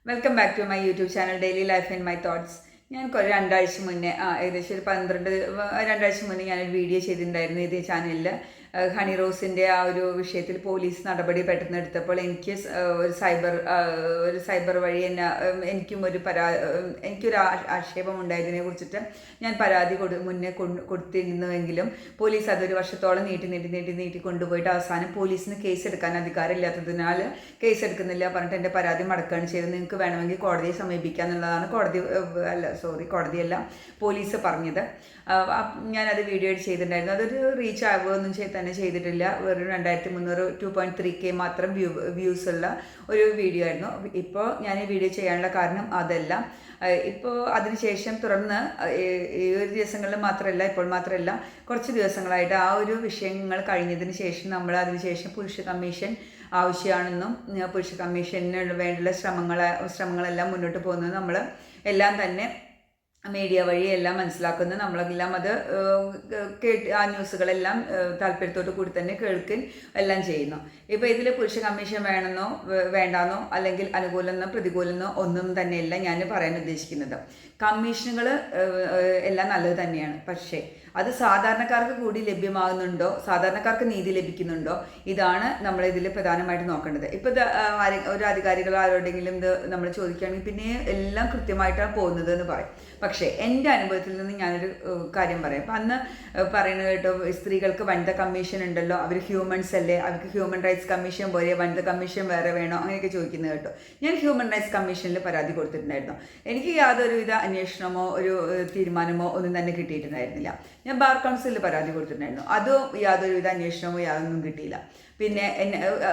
Welcome back to my YouTube channel daily life and my thoughts. ഞാൻ രണ്ടാഴ്ച മുന്നേ ഏകദേശം ഒരു 2 മുന്നേ ഞാനൊരു വീഡിയോ ചെയ്തിട്ടുണ്ടായിരുന്നു ഇതേ ചാനലിൽ. ഹണി റോസിൻ്റെ ആ ഒരു വിഷയത്തിൽ പോലീസ് നടപടി പെട്ടെന്ന് എടുത്തപ്പോൾ എനിക്ക് ഒരു സൈബർ വഴി എന്നെ എനിക്കും എനിക്കൊരു ആക്ഷേപം ഉണ്ടായതിനെ കുറിച്ചിട്ട് ഞാൻ പരാതി മുന്നേ കൊടുത്തിരുന്നുവെങ്കിലും പോലീസ് അതൊരു വർഷത്തോളം നീട്ടി കൊണ്ടുപോയിട്ട് അവസാനം പോലീസിന് കേസ് എടുക്കാൻ അധികാരമില്ലാത്തതിനാൽ കേസ് എടുക്കുന്നില്ല പറഞ്ഞിട്ട് എൻ്റെ പരാതി മടക്കുകയാണ് ചെയ്തത്. നിങ്ങൾക്ക് വേണമെങ്കിൽ കോടതിയെ സമീപിക്കുക എന്നുള്ളതാണ് കോടതിയല്ല പോലീസ് പറഞ്ഞത്. ഞാനത് വീഡിയോ ചെയ്തിട്ടുണ്ടായിരുന്നു. അതൊരു റീച്ച് ആവുകയൊന്നും തന്നെ ചെയ്തിട്ടില്ല. വെറും 2300 2.3K മാത്രം വ്യൂസ് ഉള്ള ഒരു വീഡിയോ ആയിരുന്നു. ഇപ്പോൾ ഞാൻ ഈ വീഡിയോ ചെയ്യാനുള്ള കാരണം അതല്ല. ഇപ്പോൾ അതിനുശേഷം തുടർന്ന് ഈ ഒരു ദിവസങ്ങളിൽ മാത്രമല്ല, ഇപ്പോൾ മാത്രമല്ല, കുറച്ച് ദിവസങ്ങളായിട്ട് ആ ഒരു വിഷയങ്ങൾ കഴിഞ്ഞതിന് ശേഷം നമ്മൾ അതിനുശേഷം പുരുഷ കമ്മീഷൻ ആവശ്യമാണെന്നും പുരുഷ കമ്മീഷന് വേണ്ടിയുള്ള ശ്രമങ്ങളെല്ലാം മുന്നോട്ട് പോകുന്നത് നമ്മൾ എല്ലാം തന്നെ മീഡിയ വഴി എല്ലാം മനസ്സിലാക്കുന്ന നമ്മളെല്ലാം അത് ആ ന്യൂസുകളെല്ലാം താല്പര്യത്തോടു കൂടി തന്നെ കേൾക്കുകയും എല്ലാം ചെയ്യുന്നു. ഇപ്പോൾ ഇതിൽ പുരുഷ കമ്മീഷൻ വേണമെന്നോ വേണ്ടാന്നോ അല്ലെങ്കിൽ അനുകൂലമെന്നോ പ്രതികൂലമെന്നോ ഒന്നും തന്നെയല്ല ഞാൻ പറയാൻ ഉദ്ദേശിക്കുന്നത്. കമ്മീഷനുകൾ എല്ലാം നല്ലത് തന്നെയാണ്. പക്ഷേ അത് സാധാരണക്കാർക്ക് കൂടി ലഭ്യമാകുന്നുണ്ടോ, സാധാരണക്കാർക്ക് നീതി ലഭിക്കുന്നുണ്ടോ, ഇതാണ് നമ്മളിതിൽ പ്രധാനമായിട്ട് നോക്കേണ്ടത്. ഇപ്പോൾ ഒരു അധികാരികൾ ആരോടെങ്കിലും ഇത് നമ്മൾ ചോദിക്കുകയാണെങ്കിൽ പിന്നെ എല്ലാം കൃത്യമായിട്ടാണ് പോകുന്നത് എന്ന് പറയും. പക്ഷേ എൻ്റെ അനുഭവത്തിൽ നിന്ന് ഞാനൊരു കാര്യം പറയാം. അപ്പം അന്ന് പറയുന്നത് കേട്ടോ, സ്ത്രീകൾക്ക് വനിതാ കമ്മീഷൻ ഉണ്ടല്ലോ, അവർ ഹ്യൂമൻസ് അല്ലേ, അവർക്ക് ഹ്യൂമൻ റൈറ്റ്സ് കമ്മീഷൻ പോലെ വനിതാ കമ്മീഷൻ വേറെ വേണോ, അങ്ങനെയൊക്കെ ചോദിക്കുന്നത് കേട്ടോ. ഞാൻ ഹ്യൂമൻ റൈറ്റ്സ് കമ്മീഷനിൽ പരാതി കൊടുത്തിട്ടുണ്ടായിരുന്നു. എനിക്ക് യാതൊരുവിധ അന്വേഷണമോ ഒരു തീരുമാനമോ ഒന്നും തന്നെ കിട്ടിയിട്ടുണ്ടായിരുന്നില്ല. ഞാൻ ബാർ കൗൺസിലിൽ പരാതി കൊടുത്തിട്ടുണ്ടായിരുന്നു. അതും യാതൊരുവിധ അന്വേഷണമോ യാതൊന്നും കിട്ടിയില്ല. പിന്നെ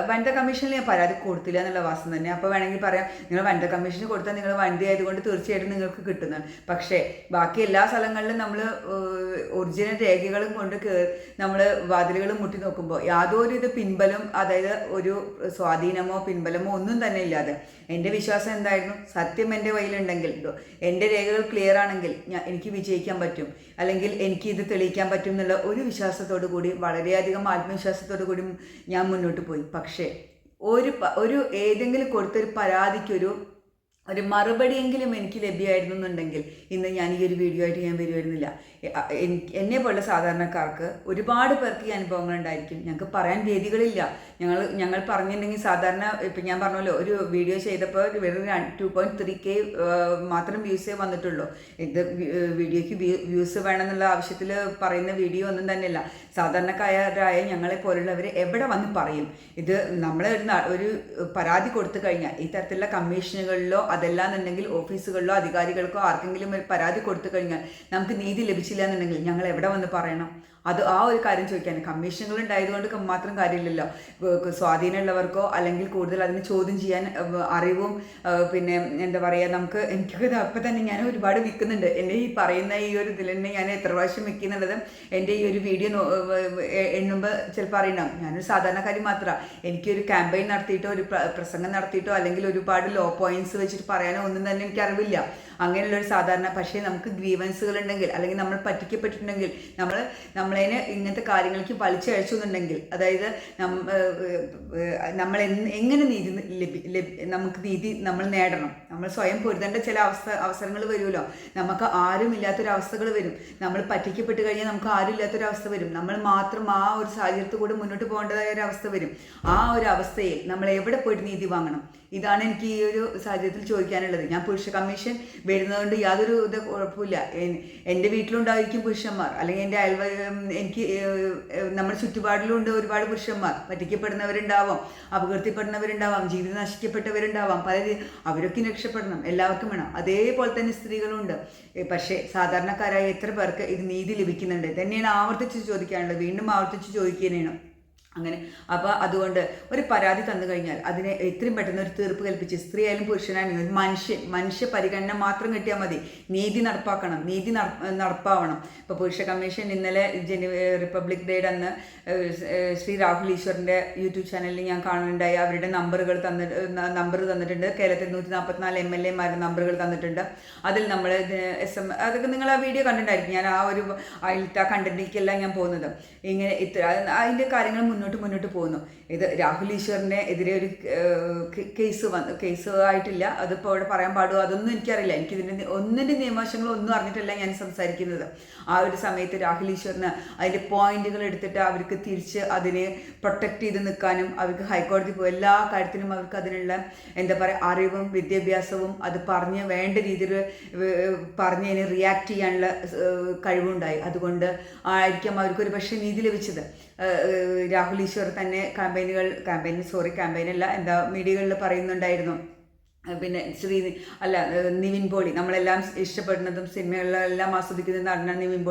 വനിതാ കമ്മീഷനിൽ ഞാൻ പരാതി കൊടുത്തില്ല എന്നുള്ള വാസം തന്നെ. അപ്പോൾ വേണമെങ്കിൽ പറയാം, നിങ്ങൾ വനിതാ കമ്മീഷന് കൊടുത്താൽ നിങ്ങൾ വനിത ആയതുകൊണ്ട് തീർച്ചയായിട്ടും നിങ്ങൾക്ക് കിട്ടുന്നതാണ്. പക്ഷേ ബാക്കി എല്ലാ സ്ഥലങ്ങളിലും നമ്മൾ ഒറിജിനൽ രേഖകളും കൊണ്ട് നമ്മൾ വാതിലുകളും മുട്ടി നോക്കുമ്പോൾ യാതൊരു പിൻബലം, അതായത് ഒരു സ്വാധീനമോ പിൻബലമോ ഒന്നും തന്നെ ഇല്ലാതെ എൻ്റെ വിശ്വാസം എന്തായിരുന്നു, സത്യം എൻ്റെ കയ്യിലുണ്ടെങ്കിൽ, എൻ്റെ രേഖകൾ ക്ലിയർ ആണെങ്കിൽ എനിക്ക് വിജയിക്കാൻ പറ്റും, അല്ലെങ്കിൽ എനിക്ക് ഇത് തെളിയിക്കാൻ പറ്റും എന്നുള്ള ഒരു വിശ്വാസത്തോടു കൂടി, വളരെയധികം ആത്മവിശ്വാസത്തോടു കൂടി ഞാൻ മുന്നോട്ട് പോയി. പക്ഷേ ഒരു ഏതെങ്കിലും കൊടുത്തൊരു പരാതിക്കൊരു മറുപടിയെങ്കിലും എനിക്ക് ലഭ്യമായിരുന്നു എന്നുണ്ടെങ്കിൽ ഇന്ന് ഞാൻ ഈ ഒരു വീഡിയോ ആയിട്ട് ഞാൻ വരുമായിരുന്നില്ല. എന്നെ പോലുള്ള സാധാരണക്കാർക്ക് ഒരുപാട് പേർക്ക് ഈ അനുഭവങ്ങൾ ഉണ്ടായിരിക്കും. ഞങ്ങൾക്ക് പറയാൻ വേദികളില്ല. ഞങ്ങൾ പറഞ്ഞിട്ടുണ്ടെങ്കിൽ സാധാരണ ഇപ്പം ഞാൻ പറഞ്ഞല്ലോ, ഒരു വീഡിയോ ചെയ്തപ്പോൾ വെറും 2.3K മാത്രം വ്യൂസേ വന്നിട്ടുള്ളൂ. ഇത് വീഡിയോയ്ക്ക് വ്യൂസ് വേണമെന്നുള്ള ആവശ്യത്തിൽ പറയുന്ന വീഡിയോ ഒന്നും തന്നെയല്ല. സാധാരണക്കാരായ ഞങ്ങളെ പോലുള്ളവർ എവിടെ വന്ന് പറയും? ഇത് നമ്മൾ ഒരു പരാതി കൊടുത്തു കഴിഞ്ഞാൽ ഈ തരത്തിലുള്ള കമ്മീഷനുകളിലോ അതല്ലാന്നുണ്ടെങ്കിൽ ഓഫീസുകളിലോ അധികാരികൾക്കോ ആർക്കെങ്കിലും ഒരു പരാതി കൊടുത്തു കഴിഞ്ഞാൽ നമുക്ക് നീതി ലഭിച്ചില്ല എന്നുണ്ടെങ്കിൽ ഞങ്ങൾ എവിടെ വന്ന് പറയണം? ആ ഒരു കാര്യം ചോദിക്കാൻ. കമ്മീഷനുകൾ ഉണ്ടായതുകൊണ്ട് മാത്രം കാര്യമില്ലല്ലോ. സ്വാധീനമുള്ളവർക്കോ അല്ലെങ്കിൽ കൂടുതൽ അതിന് ചോദ്യം ചെയ്യാൻ അറിവും പിന്നെ എന്താ പറയുക, എനിക്കൊക്കെ അപ്പം തന്നെ ഞാൻ ഒരുപാട് വിൽക്കുന്നുണ്ട്. എൻ്റെ ഈ പറയുന്ന ഈ ഒരു ഇതിൽ തന്നെ ഞാൻ എത്ര പ്രാവശ്യം വിൽക്കുന്നുള്ളത് എൻ്റെ ഈ ഒരു വീഡിയോ എണ്ണുമ്പോൾ ചിലപ്പോൾ അറിയണം ഞാനൊരു സാധാരണക്കാരി മാത്രമാണ്. എനിക്കൊരു ക്യാമ്പയിൻ നടത്തിയിട്ടോ ഒരു പ്രസംഗം നടത്തിയിട്ടോ അല്ലെങ്കിൽ ഒരുപാട് ലോ പോയിന്റ്സ് വെച്ചിട്ട് പറയാനോ ഒന്നും തന്നെ എനിക്ക് അറിവില്ല. അങ്ങനെയുള്ളൊരു സാധാരണ. പക്ഷേ നമുക്ക് ഗ്രീവൻസുകൾ ഉണ്ടെങ്കിൽ അല്ലെങ്കിൽ നമ്മൾ പറ്റിക്കപ്പെട്ടിട്ടുണ്ടെങ്കിൽ നമ്മളതിന് ഇങ്ങനത്തെ കാര്യങ്ങൾക്ക് വലിച്ചഴച്ചുന്നുണ്ടെങ്കിൽ, അതായത് നമ്മൾ എങ്ങനെ നമുക്ക് നീതി നമ്മൾ നേടണം. നമ്മൾ സ്വയം പൊരുതേണ്ട ചില അവസരങ്ങൾ വരുമല്ലോ. നമുക്ക് ആരും ഇല്ലാത്തൊരവസ്ഥകൾ വരും. നമ്മൾ പറ്റിക്കപ്പെട്ട് കഴിഞ്ഞാൽ നമുക്ക് ആരും ഇല്ലാത്തൊരവസ്ഥ വരും. നമ്മൾ മാത്രം ആ ഒരു സാഹചര്യത്തിൽ കൂടെ മുന്നോട്ട് പോകേണ്ടതായ ഒരു അവസ്ഥ വരും. ആ ഒരു അവസ്ഥയിൽ നമ്മൾ എവിടെ പോയിട്ട് നീതി വാങ്ങണം? ഇതാണ് എനിക്ക് ഈ ഒരു സാഹചര്യത്തിൽ ചോദിക്കാനുള്ളത്. ഞാൻ പുരുഷ കമ്മീഷൻ വരുന്നതുകൊണ്ട് യാതൊരു കുഴപ്പമില്ല. എൻ്റെ വീട്ടിലുണ്ടായിരിക്കും പുരുഷന്മാർ, അല്ലെങ്കിൽ എൻ്റെ എനിക്ക് നമ്മുടെ ചുറ്റുപാടിലുണ്ട് ഒരുപാട് പുരുഷന്മാർ. പറ്റിക്കപ്പെടുന്നവരുണ്ടാവാം, അപകീർത്തിപ്പെടുന്നവരുണ്ടാവാം, ജീവിതം നശിക്കപ്പെട്ടവരുണ്ടാവാം, അവരൊക്കെ രക്ഷപ്പെടണം, എല്ലാവർക്കും വേണം. അതേപോലെ തന്നെ സ്ത്രീകളുണ്ട്. പക്ഷേ സാധാരണക്കാരായ എത്ര പേർക്ക് ഇത് നീതി ലഭിക്കുന്നുണ്ട് തന്നെയാണ് ആവർത്തിച്ച് ചോദിക്കാനുള്ളത്, വീണ്ടും ആവർത്തിച്ച് ചോദിക്കാനാണ്. അങ്ങനെ അപ്പോൾ അതുകൊണ്ട് ഒരു പരാതി തന്നു കഴിഞ്ഞാൽ അതിനെ എത്രയും പെട്ടെന്ന് ഒരു തീർപ്പ് കൽപ്പിച്ച്, സ്ത്രീ ആയാലും പുരുഷനായാലും മനുഷ്യ പരിഗണന മാത്രം കിട്ടിയാൽ മതി. നീതി നടപ്പാക്കണം, നീതി നടപ്പാവണം. ഇപ്പോൾ പുരുഷ കമ്മീഷൻ ഇന്നലെ റിപ്പബ്ലിക് ഡേയുടെ അന്ന് ശ്രീ രാഹുൽ ഈശ്വറിൻ്റെ യൂട്യൂബ് ചാനലിൽ ഞാൻ കാണുന്നുണ്ടായി. അവരുടെ നമ്പർ തന്നിട്ടുണ്ട്. കേരളത്തിൽ 144 MLA നമ്പറുകൾ തന്നിട്ടുണ്ട്. അതിൽ നമ്മൾ അതൊക്കെ നിങ്ങൾ ആ വീഡിയോ കണ്ടിട്ടുണ്ടായിരിക്കും. ഞാൻ ആ ഒരു അതിലത്തെ കണ്ടന്റിലേക്കെല്ലാം ഞാൻ പോകുന്നത്. ഇങ്ങനെ അതിൻ്റെ കാര്യങ്ങൾ മുന്നോട്ട് പോകുന്നു. ഇത് രാഹുൽ ഈശ്വറിൻ്റെ എതിരെ ഒരു കേസ് ആയിട്ടില്ല. അതിപ്പോൾ അവിടെ പറയാൻ പാടുമോ അതൊന്നും എനിക്കറിയില്ല. എനിക്കിതിൻ്റെ ഒന്നിൻ്റെ നിയമവശങ്ങളൊന്നും അറിഞ്ഞിട്ടല്ല ഞാൻ സംസാരിക്കുന്നത്. ആ ഒരു സമയത്ത് രാഹുൽ ഈശ്വറിന് അതിൻ്റെ പോയിന്റുകൾ എടുത്തിട്ട് അവർക്ക് തിരിച്ച് അതിനെ പ്രൊട്ടക്റ്റ് ചെയ്ത് നിൽക്കാനും അവർക്ക് ഹൈക്കോടതി പോയി എല്ലാ കാര്യത്തിനും അവർക്ക് അതിനുള്ള എന്താ പറയുക അറിവും വിദ്യാഭ്യാസവും അത് പറഞ്ഞ് വേണ്ട രീതിയിൽ പറഞ്ഞതിന് റിയാക്ട് ചെയ്യാനുള്ള കഴിവുണ്ടായി. അതുകൊണ്ട് ആയിരിക്കാം അവർക്കൊരു പക്ഷേ നീതി ലഭിച്ചത്. രാഹുൽ ഈശ്വർ തന്നെ ക്യാമ്പയിനല്ല എന്താ മീഡിയകളിൽ പറയുന്നുണ്ടായിരുന്നു. പിന്നെ നിവിൻ പോളി, നമ്മളെല്ലാം ഇഷ്ടപ്പെടുന്നതും സിനിമകളിലെല്ലാം ആസ്വദിക്കുന്ന നടന്ന നിവിൻ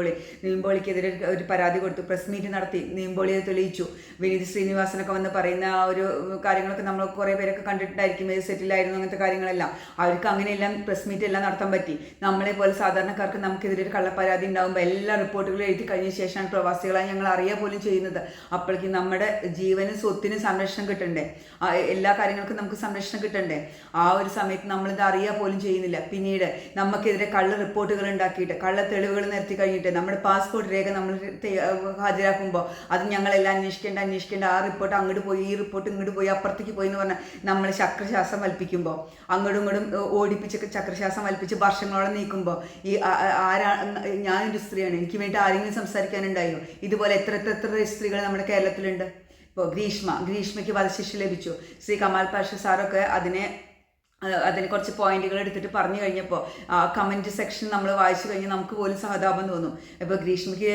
പോളിക്കെതിരെ ഒരു പരാതി കൊടുത്തു, പ്രസ് മീറ്റ് നടത്തി, നിവിൻ പോളിയെ തെളിയിച്ചു. വിനീത് ശ്രീനിവാസനൊക്കെ വന്ന് പറയുന്ന ആ ഒരു കാര്യങ്ങളൊക്കെ നമ്മൾ കുറേ പേരൊക്കെ കണ്ടിട്ടുണ്ടായിരിക്കും, ഏത് സെറ്റിലായിരുന്നു അങ്ങനത്തെ കാര്യങ്ങളെല്ലാം. അവർക്ക് അങ്ങനെയെല്ലാം പ്രസ് മീറ്റ് എല്ലാം നടത്താൻ പറ്റി. നമ്മളെ പോലെ സാധാരണക്കാർക്ക് നമുക്കെതിരെ ഒരു കള്ളപ്പരാതി ഉണ്ടാകുമ്പോൾ എല്ലാ റിപ്പോർട്ടുകളും എഴുതി കഴിഞ്ഞ ശേഷമാണ് പ്രവാസികളായി ഞങ്ങൾ അറിയുക പോലും ചെയ്യുന്നത്. അപ്പോഴേക്കും നമ്മുടെ ജീവനും സ്വത്തിനും സംരക്ഷണം കിട്ടണ്ടേ, എല്ലാ കാര്യങ്ങൾക്കും നമുക്ക് സംരക്ഷണം കിട്ടണ്ടേ. ആ ഒരു സമയത്ത് നമ്മളിത് അറിയുക പോലും ചെയ്യുന്നില്ല. പിന്നീട് നമുക്കെതിരെ കള്ള റിപ്പോർട്ടുകൾ ഉണ്ടാക്കിയിട്ട് കള്ള തെളിവുകൾ നിരത്തി കഴിഞ്ഞിട്ട് നമ്മുടെ പാസ്പോർട്ട് രേഖ നമ്മൾ ഹാജരാക്കുമ്പോൾ അത് ഞങ്ങളെല്ലാം അന്വേഷിക്കേണ്ട ആ റിപ്പോർട്ട് അങ്ങോട്ട് പോയി, ഈ റിപ്പോർട്ട് ഇങ്ങോട്ട് പോയി, അപ്പുറത്തേക്ക് പോയി എന്ന് പറഞ്ഞാൽ നമ്മൾ ചക്രശ്വാസം വലിപ്പിക്കുമ്പോൾ അങ്ങോട്ടും ഇങ്ങോട്ടും ഓടിപ്പിച്ച് ചക്രശ്വാസം വലിപ്പിച്ച് വർഷങ്ങളോളം നീക്കുമ്പോൾ ഈ ഞാനൊരു സ്ത്രീയാണ്, എനിക്ക് വേണ്ടി ആരെങ്കിലും സംസാരിക്കാനുണ്ടായോ? ഇതുപോലെ എത്ര സ്ത്രീകൾ നമ്മുടെ കേരളത്തിലുണ്ട്. ഇപ്പോൾ ഗ്രീഷ്മയ്ക്ക് വധശിക്ഷ ലഭിച്ചു. ശ്രീ കമാൽ പാഷ സാറൊക്കെ അതിന് കുറച്ച് പോയിന്റുകൾ എടുത്തിട്ട് പറഞ്ഞു കഴിഞ്ഞപ്പോൾ ആ കമൻറ്റ് സെക്ഷൻ നമ്മൾ വായിച്ചു കഴിഞ്ഞാൽ നമുക്ക് പോലും സഹതാപം തോന്നും. ഇപ്പോൾ ഗ്രീഷ്മയ്ക്ക്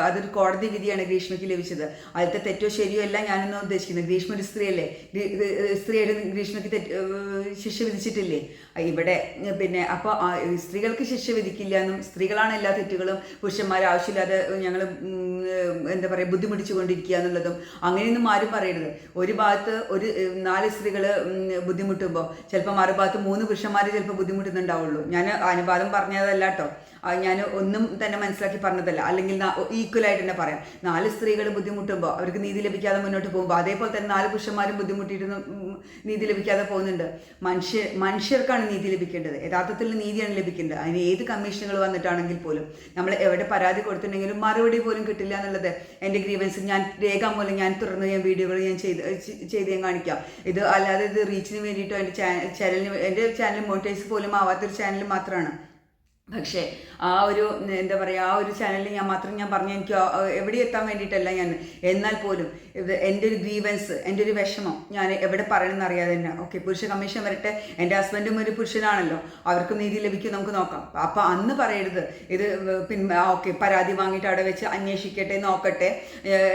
അതൊരു കോടതി വിധിയാണ് ഗ്രീഷ്മയ്ക്ക് ലഭിച്ചത്. അതിലത്തെ തെറ്റോ ശരിയോ അല്ല ഞാനൊന്നും ഉദ്ദേശിക്കുന്നത്. ഗ്രീഷ്മ ഒരു സ്ത്രീയല്ലേ, സ്ത്രീയായിട്ട് ഗ്രീഷ്മയ്ക്ക് ശിക്ഷ വിധിച്ചിട്ടില്ലേ ഇവിടെ? പിന്നെ അപ്പോൾ സ്ത്രീകൾക്ക് ശിക്ഷ വിധിക്കില്ല എന്നും സ്ത്രീകളാണ് എല്ലാ തെറ്റുകളും പുരുഷന്മാർ ആവശ്യമില്ലാതെ ഞങ്ങൾ എന്താ പറയുക ബുദ്ധിമുട്ടിച്ചു കൊണ്ടിരിക്കുക എന്നുള്ളതും അങ്ങനെയൊന്നും ആരും പറയരുത്. ഒരു ഭാഗത്ത് 4 സ്ത്രീകൾ ബുദ്ധിമുട്ടുമ്പോൾ ചിലപ്പോൾ മറുഭാഗത്ത് 3 പുരുഷന്മാർ ചിലപ്പോൾ ബുദ്ധിമുട്ടുന്നുണ്ടാവുള്ളൂ. ഞാൻ അനുവാദം പറഞ്ഞതല്ല കേട്ടോ, ഞാൻ ഒന്നും തന്നെ മനസ്സിലാക്കി പറഞ്ഞതല്ല. അല്ലെങ്കിൽ ഈക്വലായിട്ട് തന്നെ പറയാം. 4 സ്ത്രീകൾ ബുദ്ധിമുട്ടുമ്പോൾ അവർക്ക് നീതി ലഭിക്കാതെ മുന്നോട്ട് പോകുമ്പോൾ അതേപോലെ തന്നെ 4 പുരുഷന്മാരും ബുദ്ധിമുട്ടിയിട്ട് നീതി ലഭിക്കാതെ പോകുന്നുണ്ട്. മനുഷ്യർക്കാണ് നീതി ലഭിക്കേണ്ടത്. യഥാർത്ഥത്തിൽ നീതിയാണ് ലഭിക്കേണ്ടത്. അതിന് ഏത് കമ്മീഷനുകൾ വന്നിട്ടാണെങ്കിൽ പോലും നമ്മൾ എവിടെ പരാതി കൊടുത്തിട്ടുണ്ടെങ്കിലും മറുപടി പോലും കിട്ടില്ല എന്നുള്ളത് എൻ്റെ ഗ്രീവൻസ് ഞാൻ രേഖാമൂലം ഞാൻ തുറന്ന് വീഡിയോകൾ ഞാൻ ചെയ്ത് ഞാൻ കാണിക്കാം. ഇത് അല്ലാതെ ഇത് റീച്ചിന് വേണ്ടിയിട്ടോ എൻ്റെ ചാനൽ മോണിറ്റൈസ് പോലും ആവാത്തൊരു ചാനൽ മാത്രമാണ്. പക്ഷേ ആ ഒരു എന്താ പറയുക ആ ഒരു ചാനലിൽ ഞാൻ പറഞ്ഞു എനിക്ക് എവിടെ എത്താൻ വേണ്ടിയിട്ടല്ല ഞാൻ. എന്നാൽ പോലും എൻ്റെ ഒരു ഗ്രീവൻസ്, എൻ്റെ ഒരു വിഷമം ഞാൻ എവിടെ പറയണമെന്ന് അറിയാതെ തന്നെ ഓക്കെ പുരുഷ കമ്മീഷൻ വരട്ടെ, എൻ്റെ ഹസ്ബൻഡും ഒരു പുരുഷനാണല്ലോ, അവർക്കും നീതി ലഭിക്കും, നമുക്ക് നോക്കാം. അപ്പോൾ അന്ന് പറയരുത് ഇത് ഓക്കെ പരാതി വാങ്ങിയിട്ട് അവിടെ വെച്ച് അന്വേഷിക്കട്ടെ നോക്കട്ടെ,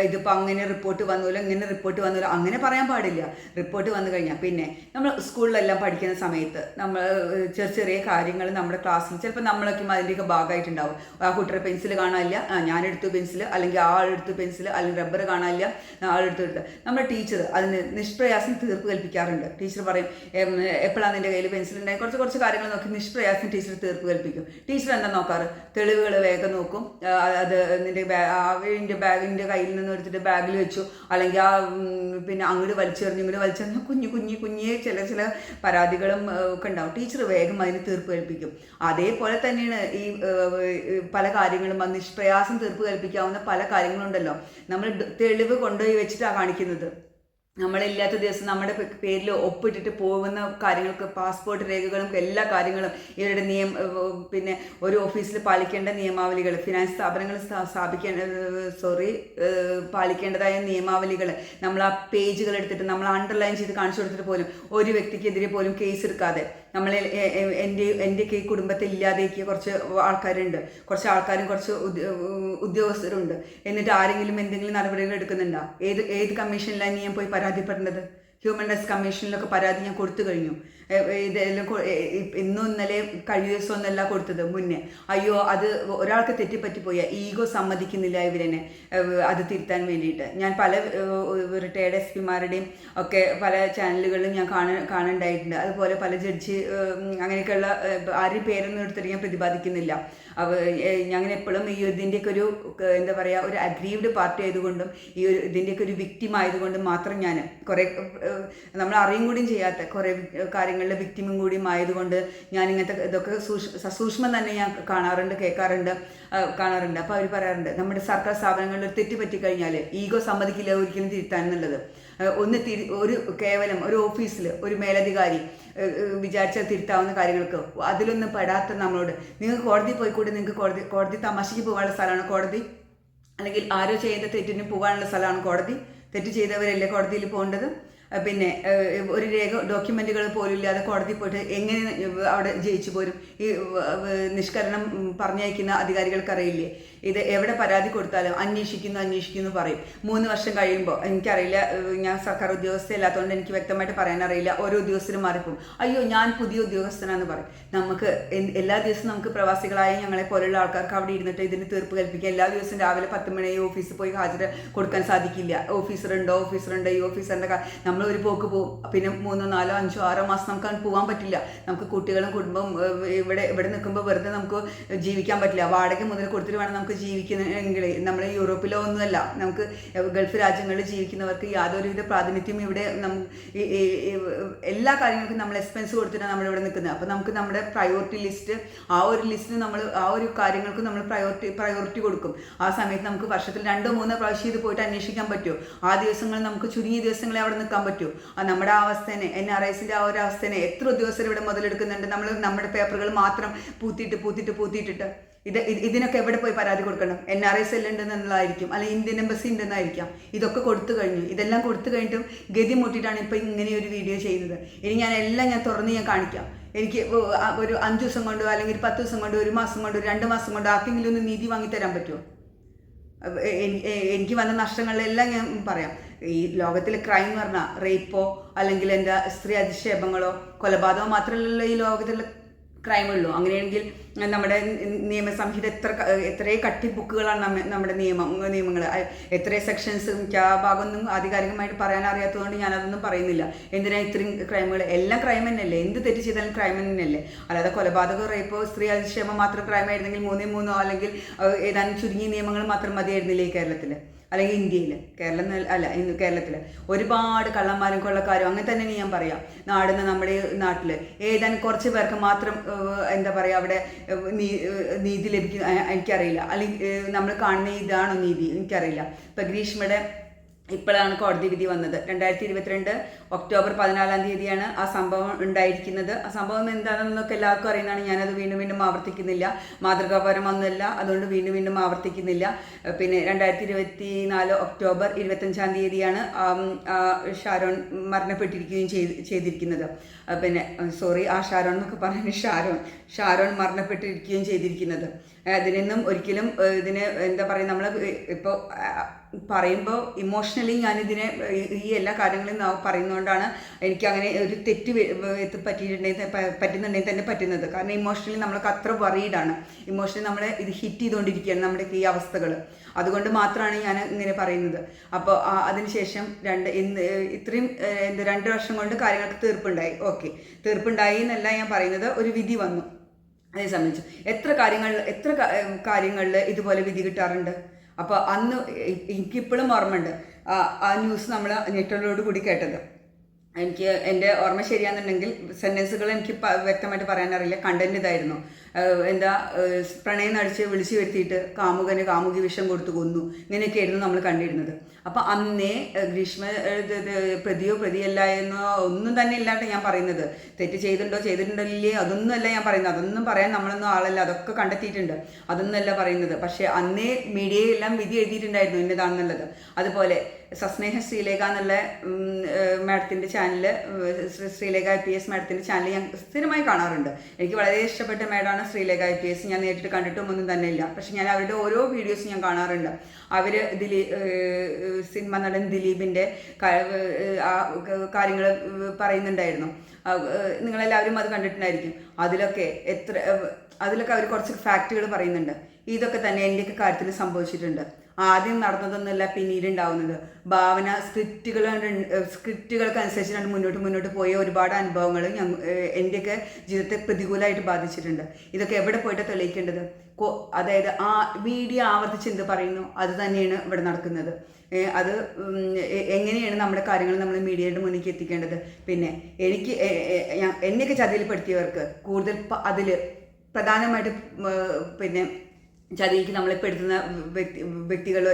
ഇതിപ്പോൾ അങ്ങനെ റിപ്പോർട്ട് വന്നല്ലോ ഇങ്ങനെ റിപ്പോർട്ട് വന്നല്ലോ അങ്ങനെ പറയാൻ പാടില്ല. റിപ്പോർട്ട് വന്നു കഴിഞ്ഞാൽ പിന്നെ നമ്മൾ സ്കൂളിലെല്ലാം പഠിക്കുന്ന സമയത്ത് നമ്മൾ ചെറിയ കാര്യങ്ങൾ നമ്മുടെ ക്ലാസ്സിൽ ചിലപ്പോൾ നമ്മളൊക്കെ അതിൻ്റെയൊക്കെ ഭാഗമായിട്ടുണ്ടാവും. ആ കുട്ടിയുടെ പെൻസിൽ കാണാനില്ല, ഞാനെടുത്തു പെൻസിൽ, അല്ലെങ്കിൽ ആളെടുത്തു പെൻസിൽ, അല്ലെങ്കിൽ റബ്ബർ കാണാനില്ല, ആളെടുത്ത് നമ്മുടെ ടീച്ചർ അതിന് നിഷ്പ്രയാസം തീർപ്പ് കൽപ്പിക്കാറുണ്ട്. ടീച്ചർ പറയും എപ്പോഴാണ് നിൻ്റെ കയ്യിൽ പെൻസിൽ ഉണ്ടായി, കുറച്ച് കാര്യങ്ങൾ നോക്കി നിഷ്പ്രയാസം ടീച്ചർ തീർപ്പ് കൽപ്പിക്കും. ടീച്ചർ എന്താ നോക്കാറ്? തെളിവുകൾ വേഗം നോക്കും. അത് നിൻ്റെ ബാഗിൻ്റെ കയ്യിൽ നിന്ന് എടുത്തിട്ട് ബാഗിൽ വെച്ചു, അല്ലെങ്കിൽ പിന്നെ അങ്ങോട്ട് വലിച്ചെറിഞ്ഞ് കുഞ്ഞ് ചില പരാതികളും ഒക്കെ ഉണ്ടാവും. ടീച്ചർ വേഗം അതിന് തീർപ്പ് കൽപ്പിക്കും. അതേപോലെ തന്നെയാണ് ഈ പല കാര്യങ്ങളും നിഷ്പ്രയാസം തീർപ്പ് കൽപ്പിക്കാവുന്ന പല കാര്യങ്ങളുണ്ടല്ലോ. നമ്മൾ തെളിവ് കൊണ്ടുപോയി വെച്ചിട്ടാണ് കാണിക്കുന്നത്. നമ്മളില്ലാത്ത ദിവസം നമ്മുടെ പേരിൽ ഒപ്പിട്ടിട്ട് പോകുന്ന കാര്യങ്ങൾക്ക് പാസ്പോർട്ട് രേഖകളും എല്ലാ കാര്യങ്ങളും ഇവരുടെ പിന്നെ ഒരു ഓഫീസിൽ പാലിക്കേണ്ട നിയമാവലികൾ, ഫിനാൻസ് സ്ഥാപനങ്ങൾ പാലിക്കേണ്ടതായ നിയമാവലികൾ നമ്മൾ ആ പേജുകൾ എടുത്തിട്ട് നമ്മൾ അണ്ടർലൈൻ ചെയ്ത് കാണിച്ചു കൊടുത്തിട്ട് പോലും ഒരു വ്യക്തിക്കെതിരെ പോലും കേസ് എടുക്കാതെ എൻ്റെ കുടുംബത്തിൽ ഇല്ലാതെയൊക്കെ കുറച്ച് ആൾക്കാരുണ്ട്, കുറച്ച് ആൾക്കാരും കുറച്ച് ഉദ്യോഗസ്ഥരുണ്ട്. എന്നിട്ട് ആരെങ്കിലും എന്തെങ്കിലും നടപടികൾ എടുക്കുന്നുണ്ടോ? ഏത് കമ്മീഷനിലാണ് ഞാൻ പോയി പരാതിപ്പെടുന്നത്? ഹ്യൂമൻ റൈറ്റ്സ് കമ്മീഷനിലൊക്കെ പരാതി ഞാൻ കൊടുത്തു കഴിഞ്ഞു. ഇതെല്ലാം ഇന്നലെ കഴിഞ്ഞ ദിവസം ഒന്നല്ല കൊടുത്തത്, മുന്നേ. അയ്യോ അത് ഒരാൾക്ക് തെറ്റിപ്പറ്റിപ്പോയ ഈഗോ സമ്മതിക്കുന്നില്ല ഇവരെന്നെ അത് തിരുത്താൻ വേണ്ടിയിട്ട്. ഞാൻ പല റിട്ടയർഡ് SP-മാരുടെയും ഒക്കെ പല ചാനലുകളിലും ഞാൻ കാണുന്നുണ്ടായിട്ടുണ്ട്. അതുപോലെ പല ജഡ്ജി അങ്ങനെയൊക്കെയുള്ള ആരും പേരൊന്നും എടുത്തിട്ട് ഞാൻ പ്രതിപാദിക്കുന്നില്ല. ഞങ്ങൾ എപ്പോഴും ഈ ഇതിൻ്റെയൊക്കെ ഒരു എന്താ പറയുക ഒരു അഗ്രീവ്ഡ് പാർട്ടി ആയതുകൊണ്ടും ഈ ഇതിൻ്റെയൊക്കെ ഒരു വിക്റ്റിം ആയതുകൊണ്ടും മാത്രം ഞാൻ കുറേ നമ്മൾ അറിയും കൂടിയും ചെയ്യാത്ത കുറേ കാര്യങ്ങൾ സമരങ്ങളിലെ വിക്ടിമും കൂടിയും ആയതുകൊണ്ട് ഞാൻ ഇങ്ങനത്തെ ഇതൊക്കെ സസൂക്ഷ്മം തന്നെ ഞാൻ കേൾക്കാറുണ്ട്. അപ്പോൾ അവർ പറയാറുണ്ട്, നമ്മുടെ സർക്കാർ സ്ഥാപനങ്ങളിൽ ഒരു തെറ്റ് പറ്റിക്കഴിഞ്ഞാൽ ഈഗോ സമ്മതിക്കില്ല ഒരിക്കലും തിരുത്താൻ എന്നുള്ളത്. കേവലം ഒരു ഓഫീസിൽ ഒരു മേലധികാരി വിചാരിച്ചാൽ തിരുത്താവുന്ന കാര്യങ്ങൾക്ക് അതിലൊന്നും പെടാത്ത നമ്മളോട് നിങ്ങൾക്ക് കോടതി പോയിക്കൂടെ, നിങ്ങൾക്ക് കോടതി തമാശയ്ക്ക് പോകാനുള്ള സ്ഥലമാണ് കോടതി, അല്ലെങ്കിൽ ആരോ ചെയ്യുന്ന തെറ്റിന് പോകാനുള്ള സ്ഥലമാണ് കോടതി, തെറ്റ് ചെയ്തവരല്ലേ കോടതിയിൽ പോകേണ്ടത്. പിന്നെ ഒരു ഡോക്യുമെൻറ്റുകൾ പോലും ഇല്ലാതെ കോടതി പോയിട്ട് എങ്ങനെ അവിടെ ജയിച്ചു പോരും? ഈ നിഷ്കരണം പറഞ്ഞയക്കുന്ന അധികാരികൾക്കറിയില്ലേ ഇത് എവിടെ പരാതി കൊടുത്താലും അന്വേഷിക്കുന്നു പറയും. 3 വർഷം കഴിയുമ്പോൾ, എനിക്കറിയില്ല, ഞാൻ സർക്കാർ ഉദ്യോഗസ്ഥയല്ലാത്തതുകൊണ്ട് എനിക്ക് വ്യക്തമായിട്ട് പറയാനറിയില്ല, ഓരോ ഉദ്യോഗസ്ഥരും മാറിപ്പോകും. അയ്യോ ഞാൻ പുതിയ ഉദ്യോഗസ്ഥനാന്ന് പറയും. നമുക്ക് എല്ലാ ദിവസവും നമുക്ക് പ്രവാസികളായ ഞങ്ങളെ പോലെയുള്ള ആൾക്കാർക്ക് അവിടെ ഇരുന്നിട്ട് ഇതിന് തീർപ്പ് കൽപ്പിക്കുക. എല്ലാ ദിവസവും രാവിലെ 10 മണി ഓഫീസിൽ പോയി ഹാജർ കൊടുക്കാൻ സാധിക്കില്ല. ഓഫീസറുണ്ടോ ഈ ഓഫീസറിൻ്റെ നമ്മൾ ഒരു പോക്ക് പോകും. പിന്നെ 3, 4, 5, 6 മാസം നമുക്ക് അങ്ങനെ പോകാൻ പറ്റില്ല. നമുക്ക് കുട്ടികളും കുടുംബം ഇവിടെ നിൽക്കുമ്പോൾ വെറുതെ നമുക്ക് ജീവിക്കാൻ പറ്റില്ല. വാടക മുതൽ കൊടുത്തിട്ട് വേണം നമുക്ക് ജീവിക്കുന്നെങ്കിൽ. നമ്മൾ യൂറോപ്പിലോ ഒന്നുമല്ല, നമുക്ക് ഗൾഫ് രാജ്യങ്ങളിൽ ജീവിക്കുന്നവർക്ക് യാതൊരുവിധ പ്രാതിനിധ്യം ഇവിടെ എല്ലാ കാര്യങ്ങൾക്കും നമ്മൾ എക്സ്പെൻസ് കൊടുത്തിട്ടാണ് നമ്മളിവിടെ നിൽക്കുന്നത്. അപ്പോൾ നമുക്ക് നമ്മുടെ പ്രയോറിറ്റി ലിസ്റ്റ്, ആ ഒരു ലിസ്റ്റിന് നമ്മൾ ആ ഒരു കാര്യങ്ങൾക്ക് നമ്മൾ പ്രയോറിറ്റി കൊടുക്കും. ആ സമയത്ത് നമുക്ക് വർഷത്തിൽ 2, 3 പ്രാവശ്യം ഇത് പോയിട്ട് അന്വേഷിക്കാൻ പറ്റുമോ? ആ ദിവസങ്ങൾ നമുക്ക് ചുരുങ്ങിയ ദിവസങ്ങളെ അവിടെ നിൽക്കാൻ പറ്റുമോ? നമ്മുടെ ആ അവസ്ഥേനെ, NRIസിൻ്റെ ആ ഒരു അവസ്ഥേനെ എത്ര ഉദ്യോഗസ്ഥർ ഇവിടെ മുതലെടുക്കുന്നുണ്ട്. നമ്മുടെ പേപ്പറുകൾ മാത്രം പൂത്തിയിട്ടിട്ട് ഇതിനൊക്കെ എവിടെ പോയി പരാതി കൊടുക്കണം? NRI സെല്ല് ഉണ്ടെന്നുള്ളതായിരിക്കും, അല്ലെങ്കിൽ ഇന്ത്യൻ എംബസി ഉണ്ടെന്നായിരിക്കാം. ഇതൊക്കെ കൊടുത്തു കഴിഞ്ഞു. ഇതെല്ലാം കൊടുത്തു കഴിഞ്ഞിട്ടും ഗതി മുട്ടിയിട്ടാണ് ഇപ്പോൾ ഇങ്ങനെ ഒരു വീഡിയോ ചെയ്യുന്നത്. ഇനി ഞാൻ തുറന്ന് കാണിക്കാം. എനിക്ക് ഒരു 5 ദിവസം കൊണ്ടോ അല്ലെങ്കിൽ 10 ദിവസം കൊണ്ടോ 1 മാസം കൊണ്ടോ 2 മാസം കൊണ്ടോ ആർക്കെങ്കിലും ഒന്ന് നീതി വാങ്ങിത്തരാൻ പറ്റുമോ? എനിക്ക് വന്ന നഷ്ടങ്ങളിലെല്ലാം ഞാൻ പറയാം. ഈ ലോകത്തിലെ ക്രൈം എന്ന് പറഞ്ഞാൽ റേപ്പോ അല്ലെങ്കിൽ എന്താ സ്ത്രീ അധിക്ഷേപങ്ങളോ കൊലപാതകമോ മാത്രമല്ല ഈ ലോകത്തിലെ ക്രൈമുള്ളൂ. അങ്ങനെയാണെങ്കിൽ നമ്മുടെ നിയമസംഹിത എത്രയേ കട്ടി ബുക്കുകളാണ് നമ്മുടെ നിയമങ്ങൾ, എത്രയും സെക്ഷൻസ്. എനിക്ക് ആ ഭാഗമൊന്നും ആധികാരികമായിട്ട് പറയാൻ അറിയാത്തതുകൊണ്ട് ഞാനതൊന്നും പറയുന്നില്ല. എന്തിനാ ഇത്രയും ക്രൈമുകൾ? എല്ലാം ക്രൈം തന്നെയല്ലേ, എന്ത് തെറ്റ് ചെയ്താലും ക്രൈം തന്നെയല്ലേ. അല്ലാതെ കൊലപാതകം, റേപ്പോ, സ്ത്രീ അധിക്ഷേപം മാത്രം ക്രൈം ആയിരുന്നെങ്കിൽ 3 അല്ലെങ്കിൽ ഏതാനും ചുരുങ്ങിയ നിയമങ്ങൾ മാത്രം മതിയായിരുന്നില്ലേ കേരളത്തിൽ അല്ലെങ്കിൽ ഇന്ത്യയിൽ? കേരളത്തിൽ ഒരുപാട് കള്ളന്മാരും കൊള്ളക്കാരും അങ്ങനെ തന്നെ ഞാൻ പറയാം. നമ്മുടെ നാട്ടിൽ ഏതാനും കുറച്ച് പേർക്ക് മാത്രം എന്താ പറയുക അവിടെ നീതി ലഭിക്കും എനിക്കറിയില്ല. അല്ലെങ്കിൽ നമ്മൾ കാണുന്ന ഇതാണോ നീതി എനിക്കറിയില്ല. ഇപ്പം ഗ്രീഷ്മയുടെ ഇപ്പോഴാണ് കോടതി വിധി വന്നത്. 2022 ഒക്ടോബർ 14 തീയതിയാണ് ആ സംഭവം ഉണ്ടായിരിക്കുന്നത്. ആ സംഭവം എന്താണെന്നൊക്കെ എല്ലാവർക്കും അറിയുന്നതാണ്. ഞാനത് വീണ്ടും ആവർത്തിക്കുന്നില്ല. മാതൃകാപരമൊന്നുമല്ല, അതുകൊണ്ട് വീണ്ടും ആവർത്തിക്കുന്നില്ല. പിന്നെ 2024 ഒക്ടോബർ 25 തീയതിയാണ് ഷാരോൺ മരണപ്പെട്ടിരിക്കുകയും ചെയ്തിരിക്കുന്നത്. പിന്നെ ആ ഷാരോൺ എന്നൊക്കെ പറയുന്നത് ഷാരോൺ മരണപ്പെട്ടിരിക്കുകയും ചെയ്തിരിക്കുന്നത്. അതിനൊന്നും ഒരിക്കലും ഇതിന് എന്താ പറയുക, നമ്മൾ ഇപ്പോൾ പറയുമ്പോൾ ഇമോഷണലി ഞാനിതിനെ ഈ എല്ലാ കാര്യങ്ങളും പറയുന്നതുകൊണ്ടാണ് എനിക്കങ്ങനെ ഒരു തെറ്റ് പറ്റുന്നുണ്ടെങ്കിൽ തന്നെ പറ്റുന്നത്. കാരണം ഇമോഷണലി നമ്മൾക്ക് അത്ര വറീഡാണ്. ഇമോഷണലി നമ്മളെ ഇത് ഹിറ്റ് ചെയ്തുകൊണ്ടിരിക്കുകയാണ് നമ്മുടെ ഈ അവസ്ഥകൾ. അതുകൊണ്ട് മാത്രമാണ് ഞാൻ ഇങ്ങനെ പറയുന്നത്. അപ്പോൾ അതിനുശേഷം ഇത്രയും 2 വർഷം കൊണ്ട് കാര്യങ്ങൾക്ക് തീർപ്പുണ്ടായി. ഓക്കെ, തീർപ്പുണ്ടായി എന്നല്ല ഞാൻ പറയുന്നത്, ഒരു വിധി വന്നു. അതേ സംബന്ധിച്ചു എത്ര കാര്യങ്ങളിൽ ഇതുപോലെ വിധി കിട്ടാറുണ്ട്. അപ്പോൾ അന്ന് എനിക്കിപ്പോഴും ഓർമ്മയുണ്ട് ആ ന്യൂസ് നമ്മൾ ഞെട്ടലോട് കൂടി കേട്ടത്. എനിക്ക് എൻ്റെ ഓർമ്മ ശരിയാണെന്നുണ്ടെങ്കിൽ സെൻറ്റൻസുകൾ എനിക്ക് വ്യക്തമായിട്ട് പറയാനറിയില്ല. കണ്ടന്റ് ഇതായിരുന്നു, പ്രണയം നടിച്ച് വിളിച്ചു വരുത്തിയിട്ട് കാമുകി വിഷം കൊടുത്തു കൊന്നു, ഇങ്ങനെയൊക്കെയായിരുന്നു നമ്മൾ കണ്ടിരുന്നത്. അപ്പം അന്നേ ഗ്രീഷ്മ പ്രതിയല്ല എന്നോ ഒന്നും തന്നെ ഇല്ലാണ്ട് ഞാൻ പറയുന്നത്. തെറ്റ് ചെയ്തിട്ടുണ്ടോ ഇല്ലേ അതൊന്നുമല്ല ഞാൻ പറയുന്നത്. അതൊന്നും പറയാൻ നമ്മളൊന്നും ആളല്ല, അതൊക്കെ കണ്ടെത്തിയിട്ടുണ്ട്, അതൊന്നുമല്ല പറയുന്നത്. പക്ഷേ അന്നേ മീഡിയയെല്ലാം വിധി എഴുതിയിട്ടുണ്ടായിരുന്നു ഇന്നതാണെന്നുള്ളത്. അതുപോലെ സസ്നേഹ ശ്രീലേഖ എന്നുള്ള മാഡത്തിൻ്റെ ചാനല്, ശ്രീലേഖ IPS മാഡത്തിൻ്റെ ചാനൽ ഞാൻ സ്ഥിരമായി കാണാറുണ്ട്. എനിക്ക് വളരെ ഇഷ്ടപ്പെട്ട മാഡമാണ് ശ്രീലേഖ IPS. ഞാൻ നേരിട്ട് കണ്ടിട്ടും ഒന്നും തന്നെ ഇല്ല, പക്ഷെ ഞാൻ അവരുടെ ഓരോ വീഡിയോസും ഞാൻ കാണാറുണ്ട്. അവർ സിനിമ നടൻ ദിലീപിൻ്റെ കാര്യങ്ങൾ പറയുന്നുണ്ടായിരുന്നു. നിങ്ങളെല്ലാവരും അത് കണ്ടിട്ടുണ്ടായിരിക്കും. അതിലൊക്കെ അവർ കുറച്ച് ഫാക്റ്റുകൾ പറയുന്നുണ്ട്. ഇതൊക്കെ തന്നെ എൻ്റെയൊക്കെ കാര്യത്തിൽ സംഭവിച്ചിട്ടുണ്ട്. ആദ്യം നടന്നതൊന്നുമല്ല പിന്നീട് ഉണ്ടാവുന്നത്. ഭാവന സ്ക്രിപ്റ്റുകൾക്കനുസരിച്ചിട്ടാണ് മുന്നോട്ട് പോയ ഒരുപാട് അനുഭവങ്ങൾ എൻ്റെയൊക്കെ ജീവിതത്തെ പ്രതികൂലമായിട്ട് ബാധിച്ചിട്ടുണ്ട്. ഇതൊക്കെ എവിടെ പോയിട്ട് തെളിയിക്കേണ്ടത്? അതായത് ആ വീഡിയോ ആവർത്തിച്ച് എന്ത് പറയുന്നു അത് തന്നെയാണ് ഇവിടെ നടക്കുന്നത്. അത് എങ്ങനെയാണ് നമ്മുടെ കാര്യങ്ങൾ നമ്മൾ മീഡിയയുടെ മുന്നിലേക്ക് എത്തിക്കേണ്ടത്. പിന്നെ എന്നെയൊക്കെ ചതിയിൽപ്പെടുത്തിയവർക്ക് കൂടുതൽ അതിൽ പ്രധാനമായിട്ട് പിന്നെ ചതിയിലേക്ക് നമ്മളിപ്പോൾ എടുത്തുന്ന വ്യക്തികളിൽ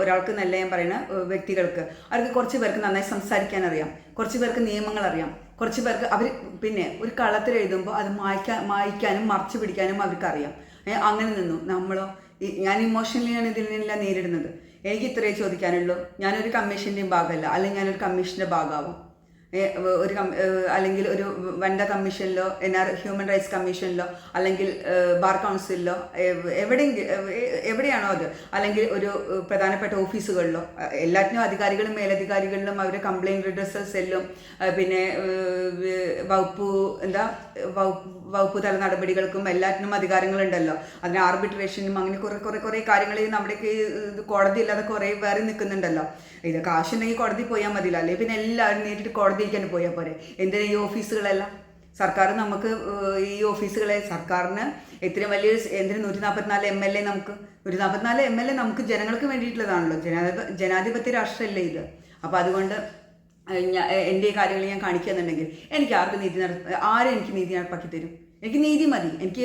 ഒരാൾക്ക് നല്ല ഞാൻ പറയുന്ന വ്യക്തികൾക്ക് അവർക്ക് കുറച്ച് പേർക്ക് നന്നായി സംസാരിക്കാൻ അറിയാം, കുറച്ച് പേർക്ക് നിയമങ്ങൾ അറിയാം, കുറച്ച് പേർക്ക് അവർ പിന്നെ ഒരു കളത്തിൽ എഴുതുമ്പോൾ അത് മായ്ക്കാനും മറച്ചു പിടിക്കാനും അവർക്കറിയാം. അങ്ങനെ നിന്നു. നമ്മളോ ഞാൻ ഇമോഷണലിയാണ് ഇതിനെല്ലാം നേരിടുന്നത്. എനിക്ക് ഇത്രയേ ചോദിക്കാനുള്ളൂ. ഞാനൊരു കമ്മീഷൻ്റെയും ഭാഗമല്ല, അല്ലെങ്കിൽ ഞാനൊരു കമ്മീഷൻ്റെ ഭാഗമാവും, അല്ലെങ്കിൽ ഒരു വനിതാ കമ്മീഷനിലോ ഹ്യൂമൻ റൈറ്റ്സ് കമ്മീഷനിലോ അല്ലെങ്കിൽ ബാർ കൗൺസിലിലോ എവിടെയാണോ അത്, അല്ലെങ്കിൽ ഒരു പ്രധാനപ്പെട്ട ഓഫീസുകളിലോ എല്ലാറ്റിനും അധികാരികളും മേലധികാരികളിലും അവരുടെ കംപ്ലയിൻറ്റ് റിഡ്രസൽ സെല്ലും പിന്നെ വകുപ്പ് തല നടപടികൾക്കും എല്ലാറ്റിനും അധികാരങ്ങളുണ്ടല്ലോ. അതിന് ആർബിട്രേഷനും അങ്ങനെ കുറേ കാര്യങ്ങൾ നമ്മുടെയൊക്കെ കോടതി ഇല്ലാതെ കുറേ വേറെ നിൽക്കുന്നുണ്ടല്ലോ. ഇത് കാശുണ്ടെങ്കിൽ കോടതി പോയാൽ മതിയില്ല, അല്ലെങ്കിൽ പിന്നെ എല്ലാവരും നേരിട്ട് കോടതിയിലേക്ക് തന്നെ പോയാൽ പോരെ. എന്തിനാ ഈ ഓഫീസുകളെല്ലാം? സർക്കാർ നമുക്ക് ഈ ഓഫീസുകളെ സർക്കാരിന് ഇത്രയും വലിയൊരു എന്തിന് 144 MLA നമുക്ക് 144 MLA നമുക്ക് ജനങ്ങൾക്ക് വേണ്ടിയിട്ടുള്ളതാണല്ലോ. ജനാധിപത്യ രാഷ്ട്രമല്ലേ ഇത്. അപ്പോൾ അതുകൊണ്ട് എൻ്റെ കാര്യങ്ങൾ ഞാൻ കാണിക്കുകയെന്നുണ്ടെങ്കിൽ എനിക്ക് ആരും എനിക്ക് നീതി നടപ്പാക്കി തരും? എനിക്ക് നീതി മതി. എനിക്ക്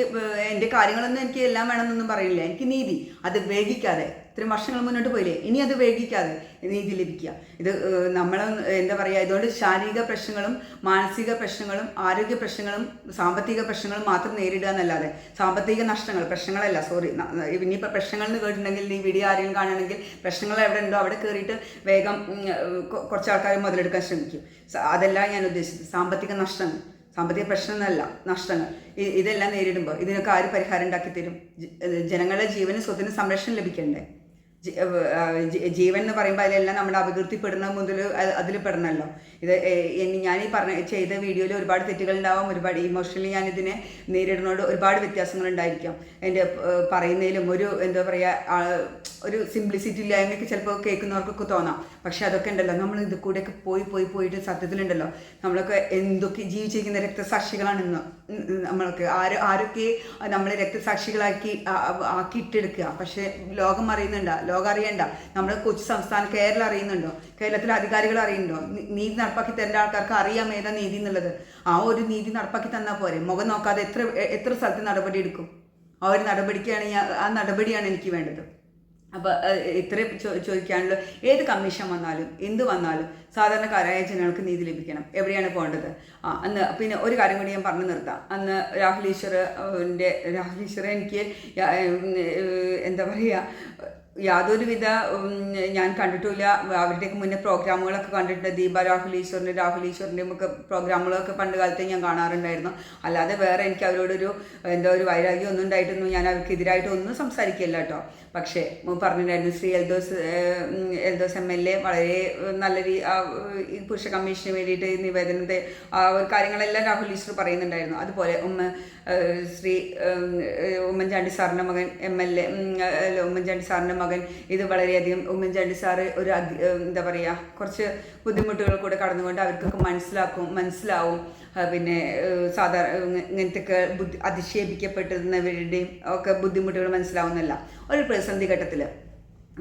എൻ്റെ കാര്യങ്ങളൊന്നും എനിക്ക് എല്ലാം വേണമെന്നൊന്നും പറയില്ല. എനിക്ക് നീതി, അത് വൈകിക്കാതെ, ഇത്രയും വർഷങ്ങൾ മുന്നോട്ട് പോയില്ലേ, ഇനി അത് വൈകിക്കാതെ നീതി ലഭിക്കുക. ഇത് നമ്മൾ എന്താ പറയുക, ഇതുകൊണ്ട് ശാരീരിക പ്രശ്നങ്ങളും മാനസിക പ്രശ്നങ്ങളും ആരോഗ്യ പ്രശ്നങ്ങളും സാമ്പത്തിക പ്രശ്നങ്ങളും മാത്രം നേരിടുക എന്നല്ലാതെ സാമ്പത്തിക പ്രശ്നങ്ങളല്ല ഇനിയിപ്പോൾ പ്രശ്നങ്ങൾ എന്ന് കേട്ടിട്ടുണ്ടെങ്കിൽ ഈ വീഡിയോ ആരെങ്കിലും കാണുകയാണെങ്കിൽ പ്രശ്നങ്ങൾ എവിടെ ഉണ്ടോ അവിടെ കയറിയിട്ട് വേഗം കുറച്ച് ആൾക്കാർ മുതലെടുക്കാൻ ശ്രമിക്കും. അതല്ല ഞാൻ ഉദ്ദേശിച്ചത്. സാമ്പത്തിക പ്രശ്നമല്ല, നഷ്ടങ്ങൾ. ഇതെല്ലാം നേരിടുമ്പോൾ ഇതിനൊക്കെ ആര് പരിഹാരം ഉണ്ടാക്കി തരും? ജനങ്ങളുടെ ജീവനും സ്വത്തിനും സംരക്ഷണം ലഭിക്കണ്ടേ? ജീവൻ എന്ന് പറയുമ്പോൾ അതിലെല്ലാം നമ്മുടെ അപകീർത്തിപ്പെടുന്ന മുതൽ അതിൽ പെടണമല്ലോ. ഞാൻ ചെയ്ത വീഡിയോയിൽ ഒരുപാട് തെറ്റുകളുണ്ടാവാം, ഒരുപാട് ഇമോഷണലി ഞാനിതിനെ നേരിടുന്നതോട് ഒരുപാട് വ്യത്യാസങ്ങളുണ്ടായിരിക്കാം. എൻ്റെ പറയുന്നതിലും എന്താ പറയുക, ഒരു സിംപ്ലിസിറ്റി ഇല്ലായ്മയൊക്കെ ചിലപ്പോൾ കേൾക്കുന്നവർക്കൊക്കെ തോന്നാം. പക്ഷെ അതൊക്കെ ഉണ്ടല്ലോ, നമ്മൾ ഇത് കൂടെയൊക്കെ പോയിട്ട് സത്യത്തിലുണ്ടല്ലോ നമ്മളൊക്കെ എന്തൊക്കെ ജീവിച്ചിരിക്കുന്ന രക്തസാക്ഷികളാണെന്ന് നമ്മളൊക്കെ ആരൊക്കെ നമ്മളെ രക്തസാക്ഷികളാക്കി ഇട്ടെടുക്കുക. പക്ഷെ ലോകം അറിയണ്ട. നമ്മുടെ കൊച്ചു സംസ്ഥാനം കേരളം അറിയുന്നുണ്ടോ? കേരളത്തിലെ അധികാരികൾ അറിയുന്നുണ്ടോ? നീതി നടപ്പാക്കി തരേണ്ട ആൾക്കാർക്ക് അറിയാം ഏതാ നീതി എന്നുള്ളത്. ആ ഒരു നീതി നടപ്പാക്കി തന്നാൽ പോരെ? മുഖം നോക്കാതെ എത്ര സ്ഥലത്ത് നടപടി എടുക്കും? ആ ഒരു നടപടിയാണ് എനിക്ക് വേണ്ടത്. അപ്പോൾ ഇത്രയും ചോദിക്കാനുള്ള, ഏത് കമ്മീഷൻ വന്നാലും എന്ത് വന്നാലും സാധാരണക്കാരായ ജനങ്ങൾക്ക് നീതി ലഭിക്കണം. എവിടെയാണ് പോകേണ്ടത്? അന്ന് പിന്നെ ഒരു കാര്യം കൂടി ഞാൻ പറഞ്ഞു നിർത്താം. അന്ന് രാഹുൽ ഈശ്വർ എനിക്ക് എന്താ പറയുക, യാതൊരുവിധ ഞാൻ കണ്ടിട്ടില്ല. അവരുടെയൊക്കെ മുന്നേ പ്രോഗ്രാമുകളൊക്കെ കണ്ടിട്ടുണ്ട്. രാഹുൽ ഈശ്വറിൻ്റെയും ഒക്കെ പ്രോഗ്രാമുകളൊക്കെ പണ്ട് കാലത്തെ ഞാൻ കാണാറുണ്ടായിരുന്നു. അല്ലാതെ വേറെ എനിക്ക് അവരോടൊരു ഒരു വൈരാഗ്യം ഒന്നും ഉണ്ടായിട്ടൊന്നും ഞാൻ അവർക്കെതിരായിട്ട് ഒന്നും സംസാരിക്കില്ല കേട്ടോ. പക്ഷേ പറഞ്ഞിട്ടുണ്ടായിരുന്നു ശ്രീ എൽദോസ് MLA വളരെ നല്ല പുരുഷ കമ്മീഷന് വേണ്ടിയിട്ട് നിവേദനത്തെ ഒരു കാര്യങ്ങളെല്ലാം രാഹുൽ ഈശ്വർ പറയുന്നുണ്ടായിരുന്നു. അതുപോലെ ശ്രീ ഉമ്മൻചാണ്ടി സാറിൻ്റെ മകൻ MLA ഉമ്മൻചാണ്ടി സാറിൻ്റെ മകൻ ഇത് വളരെയധികം ഉമ്മൻചാണ്ടി സാറ് ഒരു എന്താ പറയുക, കുറച്ച് ബുദ്ധിമുട്ടുകൾ കൂടെ കടന്നുകൊണ്ട് അവർക്കൊക്കെ മനസ്സിലാവും. പിന്നെ ഇങ്ങനത്തെയൊക്കെ അധിക്ഷേപിക്കപ്പെടുന്നവരുടെയും ഒക്കെ ബുദ്ധിമുട്ടുകൾ മനസ്സിലാവുന്നല്ല. ഒരു പ്രതിസന്ധി ഘട്ടത്തിൽ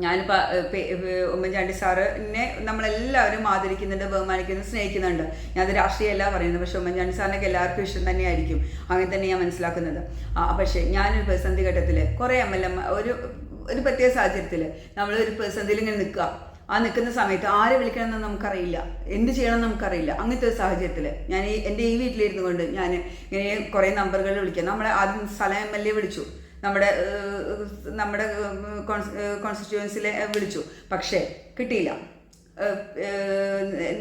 ഞാനിപ്പോൾ ഉമ്മൻചാണ്ടി സാറിനെ നമ്മളെല്ലാവരും ആദരിക്കുന്നുണ്ട്, ബഹുമാനിക്കുന്നുണ്ട്, സ്നേഹിക്കുന്നുണ്ട്. ഞാനത് രാഷ്ട്രീയമല്ല പറയുന്നത്. പക്ഷേ ഉമ്മൻചാണ്ടി സാറിനൊക്കെ എല്ലാവർക്കും ഇഷ്ടം തന്നെയായിരിക്കും. അങ്ങനെ തന്നെ ഞാൻ മനസ്സിലാക്കുന്നത്. പക്ഷേ ഞാനൊരു പ്രതിസന്ധി ഘട്ടത്തിൽ കുറേ MLA ഒരു പ്രത്യേക സാഹചര്യത്തിൽ നമ്മളൊരു പ്രതിസന്ധിയിൽ ഇങ്ങനെ നിൽക്കുന്ന സമയത്ത് ആരെ വിളിക്കണമെന്ന് നമുക്കറിയില്ല, എന്ത് ചെയ്യണമെന്ന് നമുക്കറിയില്ല. അങ്ങനത്തെ ഒരു സാഹചര്യത്തിൽ ഞാൻ എൻ്റെ ഈ വീട്ടിലിരുന്നു കൊണ്ട് ഞാൻ ഇങ്ങനെ കുറേ നമ്പറുകൾ വിളിക്കാം. നമ്മളെ ആദ്യം സ്ഥലം MLA വിളിച്ചു, നമ്മുടെ കോൺസ്റ്റിറ്റ്യുവൻസിലെ വിളിച്ചു. പക്ഷേ കിട്ടിയില്ല.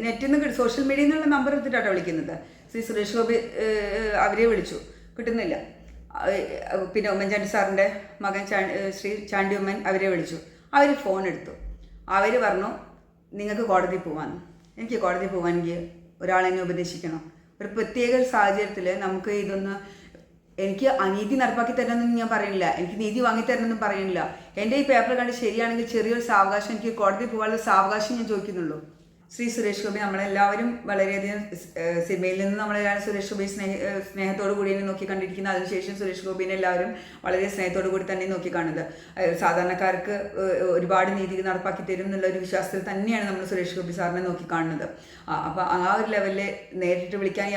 നെറ്റിൽ നിന്ന് സോഷ്യൽ മീഡിയയിൽ നിന്നുള്ള നമ്പർ എടുത്തിട്ടാണ് വിളിക്കുന്നത്. ശ്രീ സുരേഷ് ഗോപി അവരെ വിളിച്ചു, കിട്ടുന്നില്ല. പിന്നെ ഉമ്മൻചാണ്ടി സാറിൻ്റെ മകൻ ശ്രീ ചാണ്ടി ഉമ്മൻ അവരെ വിളിച്ചു. അവർ ഫോൺ എടുത്തു. അവർ പറഞ്ഞു നിങ്ങൾക്ക് കോടതി പോകാമെന്ന്. എനിക്ക് കോടതി പോകാനെങ്കിൽ ഒരാളെന്നെ ഉപദേശിക്കണം. ഒരു പ്രത്യേക സാഹചര്യത്തിൽ നമുക്ക് എനിക്ക് അനീതി നടപ്പാക്കി തരണമെന്ന് ഞാൻ പറയുന്നില്ല, എനിക്ക് നീതി വാങ്ങിത്തരണമെന്നും പറയുന്നില്ല. എൻ്റെ ഈ പേപ്പർ കണ്ട് ശരിയാണെങ്കിൽ ചെറിയൊരു സാവകാശം, എനിക്ക് കോടതി പോകാനുള്ള സാവകാശം ഞാൻ ചോദിക്കുന്നുള്ളൂ. ശ്രീ സുരേഷ് ഗോപി നമ്മളെല്ലാവരും വളരെയധികം സിനിമയിൽ നിന്ന് നമ്മളെല്ലാവരും സുരേഷ് ഗോപി സ്നേഹത്തോടു കൂടി തന്നെ നോക്കി കണ്ടിരിക്കുന്നത്. അതിനുശേഷം സുരേഷ് ഗോപിനെ എല്ലാവരും വളരെ സ്നേഹത്തോടു കൂടി തന്നെ നോക്കി കാണുന്നത്. സാധാരണക്കാർക്ക് ഒരുപാട് നീതി നടപ്പാക്കി തരും എന്നുള്ള ഒരു വിശ്വാസത്തിൽ തന്നെയാണ് നമ്മൾ സുരേഷ് ഗോപി സാറിനെ നോക്കി കാണുന്നത്. അപ്പോൾ ആ ഒരു ലെവലിൽ നേരിട്ട് വിളിക്കാൻ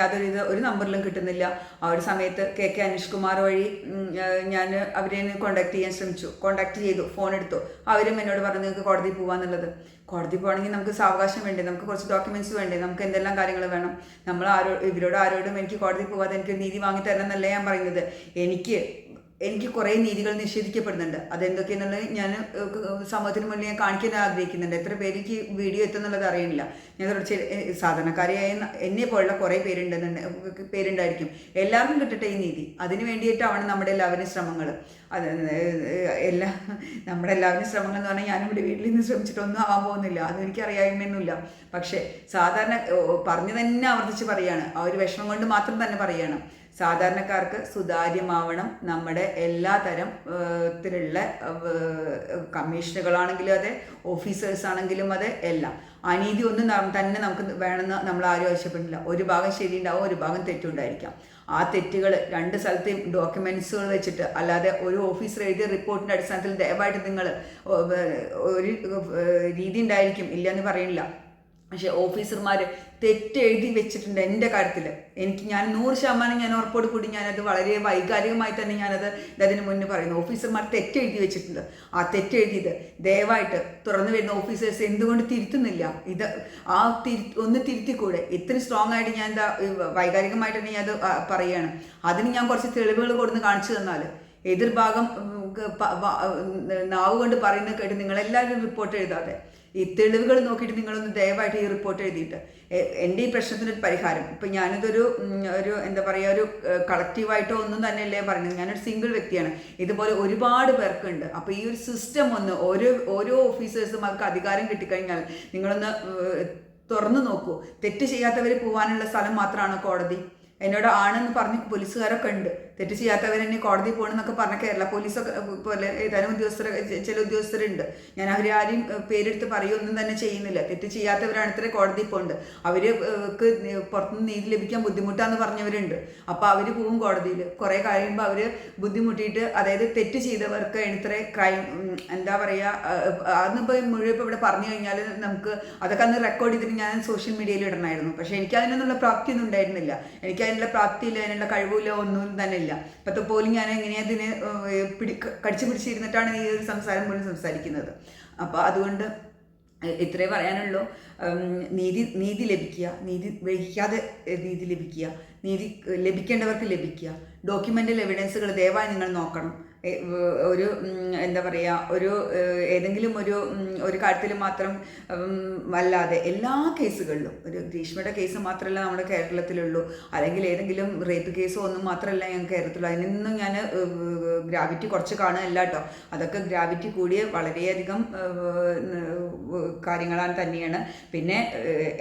ഒരു നമ്പറിലും കിട്ടുന്നില്ല. ആ ഒരു സമയത്ത് KK അനീഷ് കുമാർ വഴി ഞാൻ അവരെ കോൺടാക്ട് ചെയ്യാൻ ശ്രമിച്ചു. കോൺടാക്ട് ചെയ്തു, ഫോൺ എടുത്തു. അവരും എന്നോട് പറഞ്ഞു നിങ്ങൾക്ക് കോടതി പോകാന്നുള്ളത്. കോടതി പോകണമെങ്കിൽ നമുക്ക് സാവകാശം വേണ്ടേ, നമുക്ക് കുറച്ച് ഡോക്യുമെന്റ്സ് വേണ്ടേ, നമുക്ക് എന്തെല്ലാം കാര്യങ്ങൾ വേണം. നമ്മൾ ഇവരോട് ആരോടും എനിക്ക് കോടതി പോകാതെ എനിക്ക് നീതി വാങ്ങി തരണം എന്നല്ല ഞാൻ പറയുന്നത്. എനിക്ക് കുറേ നീതികൾ നിഷേധിക്കപ്പെടുന്നുണ്ട്. അതെന്തൊക്കെയെന്നുള്ളത് ഞാൻ സമൂഹത്തിന് മുന്നിൽ ഞാൻ കാണിക്കാൻ ആഗ്രഹിക്കുന്നുണ്ട്. എത്ര പേര് എനിക്ക് വീഡിയോ എത്തുന്നുള്ളത് അറിയില്ല. ഞാൻ സാധാരണക്കാരിയായ എന്നെ പോലുള്ള കുറേ പേരുണ്ടായിരിക്കും. എല്ലാവർക്കും കിട്ടട്ടെ ഈ നീതി. അതിന് വേണ്ടിയിട്ടാണ് നമ്മുടെ എല്ലാവരും ശ്രമങ്ങൾ. നമ്മുടെ എല്ലാവരും ശ്രമങ്ങൾ എന്ന് പറഞ്ഞാൽ ഞാനിവിടെ വീട്ടിൽ നിന്ന് ശ്രമിച്ചിട്ടൊന്നും ആവാൻ പോകുന്നില്ല. അതെനിക്ക് അറിയാമെന്നില്ല. പക്ഷേ സാധാരണ പറഞ്ഞു തന്നെ ആവർത്തിച്ച് പറയുകയാണ്, ആ ഒരു വിഷമം കൊണ്ട് മാത്രം തന്നെ പറയുകയാണ്. സാധാരണക്കാർക്ക് സുതാര്യമാവണം. നമ്മുടെ എല്ലാ തരത്തിലുള്ള കമ്മീഷനുകളാണെങ്കിലും അതെ, ഓഫീസേഴ്സ് ആണെങ്കിലും അതെ, എല്ലാം അനീതി ഒന്നും തന്നെ നമുക്ക് വേണമെന്ന് നമ്മൾ ആരും ആവശ്യപ്പെടില്ല. ഒരു ഭാഗം ശരിയുണ്ടാവും, ഒരു ഭാഗം തെറ്റുണ്ടായിരിക്കാം. ആ തെറ്റുകൾ രണ്ട് സ്ഥലത്തെയും ഡോക്യുമെന്റ്സുകൾ വെച്ചിട്ട്, അല്ലാതെ ഒരു ഓഫീസർ എഴുതിയ റിപ്പോർട്ടിൻ്റെ അടിസ്ഥാനത്തിൽ ദയവായിട്ട് നിങ്ങൾ ഒരു രീതി ഉണ്ടായിരിക്കും, ഇല്ലയെന്ന് പറയില്ല. പക്ഷെ ഓഫീസർമാർ തെറ്റെഴുതി വെച്ചിട്ടുണ്ട് എൻ്റെ കാര്യത്തിൽ. ഞാൻ 100% ഞാൻ ഉറപ്പോട് കൂടി ഞാനത് വളരെ വൈകാരികമായി തന്നെ ഞാനത് അതിന് മുന്നേ പറയുന്നു. ഓഫീസർമാർ തെറ്റെഴുതി വെച്ചിട്ടുണ്ട്. ആ തെറ്റെഴുതിയത് ദയവായിട്ട് തുറന്നു വരുന്ന ഓഫീസേഴ്സ് എന്തുകൊണ്ട് തിരുത്തുന്നില്ല? ഒന്ന് തിരുത്തിക്കൂടെ? ഇത്രയും സ്ട്രോങ് ആയിട്ട് ഞാൻ വൈകാരികമായിട്ട് തന്നെ ഞാൻ അത് പറയുകയാണ്. അതിന് ഞാൻ കുറച്ച് തെളിവുകൾ കൊടുന്ന് കാണിച്ചു തന്നാൽ എതിർഭാഗം നാവ് കൊണ്ട് പറയുന്നത് കേട്ട് നിങ്ങളെല്ലാവരും റിപ്പോർട്ട് എഴുതാതെ ഈ തെളിവുകൾ നോക്കിയിട്ട് നിങ്ങളൊന്ന് ദയവായിട്ട് ഈ റിപ്പോർട്ട് എഴുതിയിട്ട് എൻ്റെ ഈ പ്രശ്നത്തിനൊരു പരിഹാരം. ഇപ്പം ഞാനിതൊരു എന്താ പറയുക, ഒരു കളക്റ്റീവായിട്ടോ ഒന്നും തന്നെയല്ലേ പറയുന്നത്. ഞാനൊരു സിംഗിൾ വ്യക്തിയാണ്. ഇതുപോലെ ഒരുപാട് പേർക്കുണ്ട്. അപ്പോൾ ഈ ഒരു സിസ്റ്റം ഒന്ന് ഓരോ ഓഫീസേഴ്സും അവർക്ക് അധികാരം കിട്ടിക്കഴിഞ്ഞാൽ നിങ്ങളൊന്ന് തുറന്നു നോക്കൂ. തെറ്റ് ചെയ്യാത്തവർ പോകാനുള്ള സ്ഥലം മാത്രമാണ് കോടതി. എന്നോട് ആണെന്ന് പറഞ്ഞ് പോലീസുകാരൊക്കെ ഉണ്ട്. തെറ്റ് ചെയ്യാത്തവരെന്നെ കോടതി പോകണമെന്നൊക്കെ പറഞ്ഞ കേരള പോലീസൊക്കെ പോലെ ഏതാനും ചില ഉദ്യോഗസ്ഥരുണ്ട്. ഞാൻ അവരാരെയും പേരെടുത്ത് പറയുകയൊന്നും തന്നെ ചെയ്യുന്നില്ല. തെറ്റ് ചെയ്യാത്തവരാണ് ഇത്ര കോടതി പോകുന്നുണ്ട്. അവർക്ക് പുറത്തുനിന്ന് നീതി ലഭിക്കാൻ ബുദ്ധിമുട്ടാന്ന് പറഞ്ഞവരുണ്ട്. അപ്പോൾ അവർ പോവും കോടതിയിൽ. കുറേ കഴിയുമ്പോൾ അവർ ബുദ്ധിമുട്ടിയിട്ട്, അതായത് തെറ്റ് ചെയ്തവർക്ക് ഇത്ര ക്രൈം എന്താ പറയുക, അന്നിപ്പോൾ മുഴുവൻ ഇപ്പോൾ ഇവിടെ പറഞ്ഞു കഴിഞ്ഞാൽ നമുക്ക് അതൊക്കെ അന്ന് റെക്കോർഡ് ചെയ്തിട്ട് ഞാൻ സോഷ്യൽ മീഡിയയിൽ ഇടണമായിരുന്നു. പക്ഷേ എനിക്ക് അതിനൊന്നുള്ള പ്രാപ്തിയൊന്നും ഉണ്ടായിരുന്നില്ല. എനിക്ക് അതിനുള്ള പ്രാപ്തിയില്ല, അതിനുള്ള കഴിവില്ല, ഒന്നും തന്നെ ഇല്ല. ഇപ്പോഴത്തെ പോലും ഞാൻ എങ്ങനെയാ ഇതിനെ കടിച്ചു പിടിച്ചിരുന്നിട്ടാണ് ഈ ഒരു സംസാരം പോലും സംസാരിക്കുന്നത്. അപ്പോൾ അതുകൊണ്ട് ഇത്രേ പറയാനുള്ളൂ. നീതി ലഭിക്കുക, നീതി വൈകിക്കാതെ നീതി ലഭിക്കുക, നീതി ലഭിക്കേണ്ടവർക്ക് ലഭിക്കുക. ഡോക്യുമെൻ്റൽ എവിഡൻസുകൾ ദയവായി നിങ്ങൾ നോക്കണം. ഒരു എന്താ പറയുക, ഏതെങ്കിലും ഒരു കാര്യത്തിൽ മാത്രം അല്ലാതെ എല്ലാ കേസുകളിലും, ഒരു ഗ്രീഷ്മയുടെ കേസ് മാത്രമല്ല നമ്മുടെ കേരളത്തിലുള്ളൂ, അല്ലെങ്കിൽ ഏതെങ്കിലും റേപ്പ് കേസോ ഒന്നും മാത്രമല്ല ഞാൻ കേരളത്തിലുള്ളൂ. അതിനൊന്നും ഞാൻ ഗ്രാവിറ്റി കുറച്ച് കാണുകയല്ല കേട്ടോ. അതൊക്കെ ഗ്രാവിറ്റി കൂടിയ വളരെയധികം കാര്യങ്ങളാണ് തന്നെയാണ്. പിന്നെ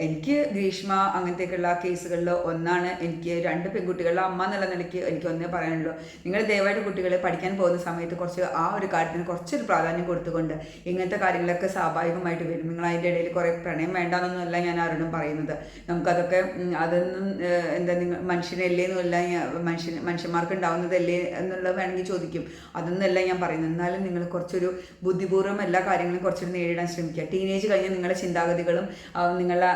എനിക്ക് ഗ്രീഷ്മ അങ്ങനത്തെയൊക്കെയുള്ള കേസുകളിൽ ഒന്നാണ് എനിക്ക് 2 പെൺകുട്ടികളുടെ അമ്മ എന്നുള്ള നിലയ്ക്ക് എനിക്ക് ഒന്നേ പറയാനുള്ളൂ. നിങ്ങൾ ദയവായിട്ട് കുട്ടികളെ പഠിക്കാൻ പോകുന്ന സമയത്ത് കുറച്ച് ആ ഒരു കാര്യത്തിന് കുറച്ചൊരു പ്രാധാന്യം കൊടുത്തുകൊണ്ട്, ഇങ്ങനത്തെ കാര്യങ്ങളൊക്കെ സ്വാഭാവികമായിട്ട് വരും. നിങ്ങൾ അതിൻ്റെ ഇടയിൽ കുറേ പ്രണയം വേണ്ടാന്നൊന്നുമല്ല ഞാൻ ആരോടും പറയുന്നത്. നമുക്കതൊക്കെ അതൊന്നും എന്താ മനുഷ്യനല്ലേ എന്നല്ല, മനുഷ്യന്മാർക്ക് ഉണ്ടാവുന്നതല്ലേ എന്നുള്ളത് വേണമെങ്കിൽ ചോദിക്കും. അതൊന്നുമല്ല ഞാൻ പറയുന്നത്. എന്നാലും നിങ്ങൾ കുറച്ചൊരു ബുദ്ധിപൂർവ്വം എല്ലാ കാര്യങ്ങളും കുറച്ചൊരു നേരിടാൻ ശ്രമിക്കുക. ടീനേജ് കഴിഞ്ഞ് നിങ്ങളുടെ ചിന്താഗതികളും നിങ്ങളുടെ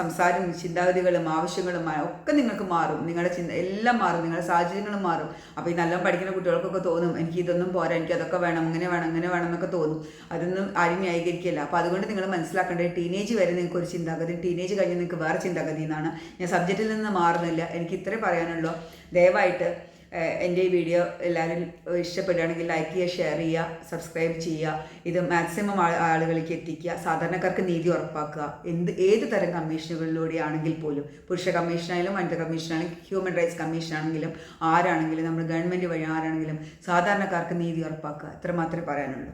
സംസാരവും ചിന്താഗതികളും ആവശ്യങ്ങളും ഒക്കെ നിങ്ങൾക്ക് മാറും. നിങ്ങളുടെ എല്ലാം മാറും, നിങ്ങളുടെ സാഹചര്യങ്ങളും മാറും. അപ്പോൾ ഈ നല്ല പഠിക്കുന്ന കുട്ടികൾക്കൊക്കെ തോന്നും എനിക്ക് ഇതൊന്നും പോരാ, എനിക്ക് അതൊക്കെ വേണം, അങ്ങനെ വേണം എന്നൊക്കെ തോന്നും. അതൊന്നും ആരും ന്യായീകരിക്കില്ല. അപ്പോൾ അതുകൊണ്ട് നിങ്ങൾ മനസ്സിലാക്കേണ്ടത്, ടീനേജ് വരെ നിങ്ങൾക്ക് ഒരു ചിന്താഗതി, ടീനേജ് കഴിഞ്ഞ് നിങ്ങൾക്ക് വേറെ ചിന്താഗതി എന്നാണ്. ഞാൻ സബ്ജക്റ്റിൽ നിന്ന് മാറുന്നില്ല. എനിക്ക് ഇത്രേ പറയാനുള്ളൂ. ദയവായിട്ട് എൻ്റെ ഈ വീഡിയോ എല്ലാവരും ഇഷ്ടപ്പെടുകയാണെങ്കിൽ ലൈക്ക് ചെയ്യുക, ഷെയർ ചെയ്യുക, സബ്സ്ക്രൈബ് ചെയ്യുക. ഇത് മാക്സിമം ആളുകളിലേക്ക് എത്തിക്കുക. സാധാരണക്കാർക്ക് നീതി ഉറപ്പാക്കുക. ഏത് തരം കമ്മീഷനുകളിലൂടെ ആണെങ്കിൽ പോലും, പുരുഷ കമ്മീഷനായാലും വനിതാ കമ്മീഷനായാലും ഹ്യൂമൻ റൈറ്റ്സ് കമ്മീഷനാണെങ്കിലും ആരാണെങ്കിലും, നമ്മൾ ഗവൺമെൻറ് വഴി ആരാണെങ്കിലും സാധാരണക്കാർക്ക് നീതി ഉറപ്പാക്കുക. ഇത്ര മാത്രമേ പറയാനുള്ളൂ.